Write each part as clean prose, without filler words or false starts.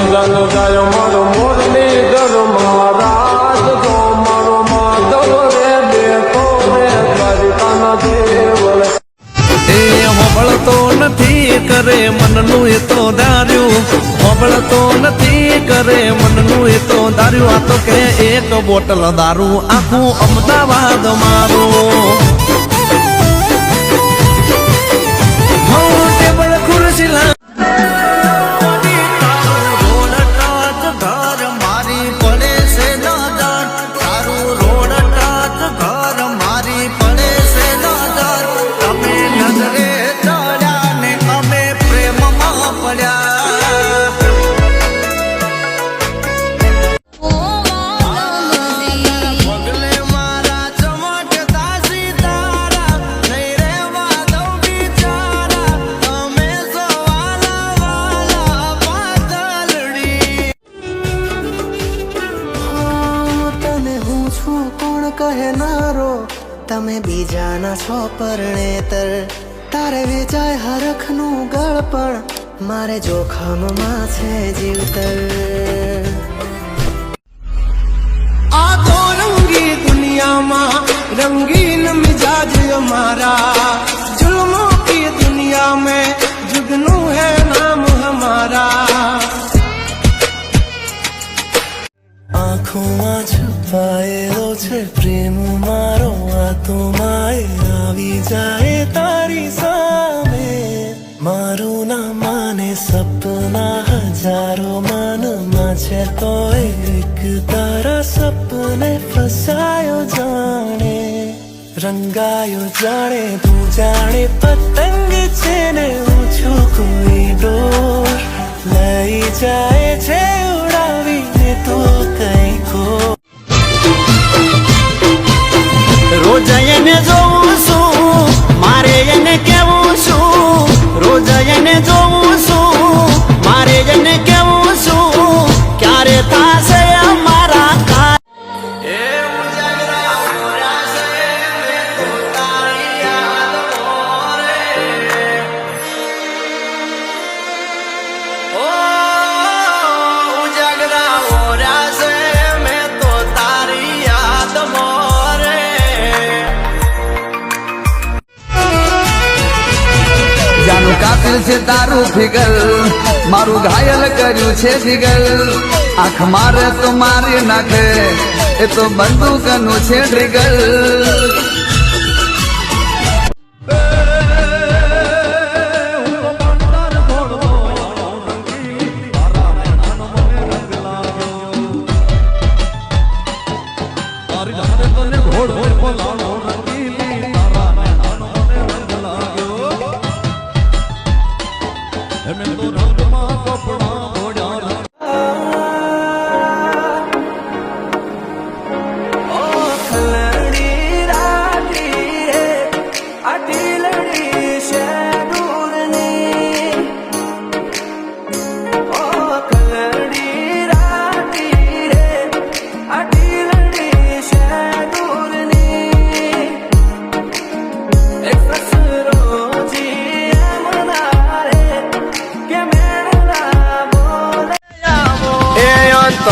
જન જાય મારો મુરલીધર મહારાજ જો મારો માધવ રે બેઠો રે દ્વારિકાના દેવ રે એ હોબળતો નથી કરે મનનું એ તો ધાર્યું હોબળતો નથી કરે મનનું એ તો ધાર્યું આ તો કે એક બોટલ દારૂ આખું અમદાવાદ મારું ટેબલ ખુરશી કહેનારો તમે બીજાના છો પરણેતર તારે વેચાય હરખનું ગળપણ મારે જોખમમાં છે જીવતર આ તો રંગી દુનિયામાં રંગીન મિજાજ हमारा जुल्मों की दुनिया में जुगनू है नाम हमारा આંખોમાં છુપાયેલો છે પ્રેમ મારો આ તો માએ આવી જાય તારી સામે મારું ના માને સપના હજારો મનમાં છે તો એક તારા સપને ફસાયો જાણે રંગાયો જાણે તું જાણે પતંગ છે ને હું છું કોઈ ડોર લઈ જાય છે ઉડાવીને તો કઈ ખો રોજ એને જોઉં છું મારે એને કેવું છું રોજ એને જોઉં છું મારે એને કેવું છું ક્યારે થાશે અમારા કા કાતિલ છે તારું ફિગર મારું ઘાયલ કર્યું છે જીગર આંખ મારે તો મારી નાખે એ તો બંદૂકનું છે ટ્રિગર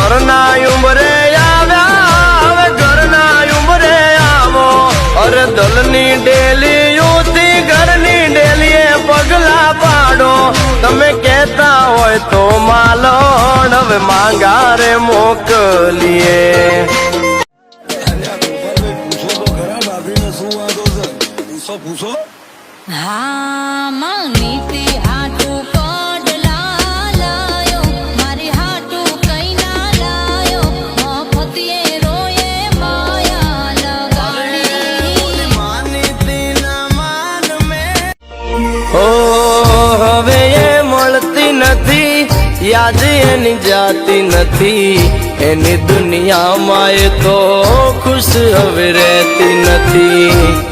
ઘરના ઉંબરે આવ્યા હવે ઘરના ઉંબરે આવો અરે દલની ડેલી યુતી ઘરની ડેલીએ પગલા પાડો તમે કહેતા હોય તો માલણ હવે માંગારે મોકલીએ હા માંગની હાટું પડલા લાયો મારી હાટું કઈ ના લાયો મફતિએ રોયે માયા લગાડી માની તેના માન મે ઓ હવે એ મળતી નથી યાદ એની જાતી નથી એની દુનિયામાં એ તો ખુશ હવે રહેતી નથી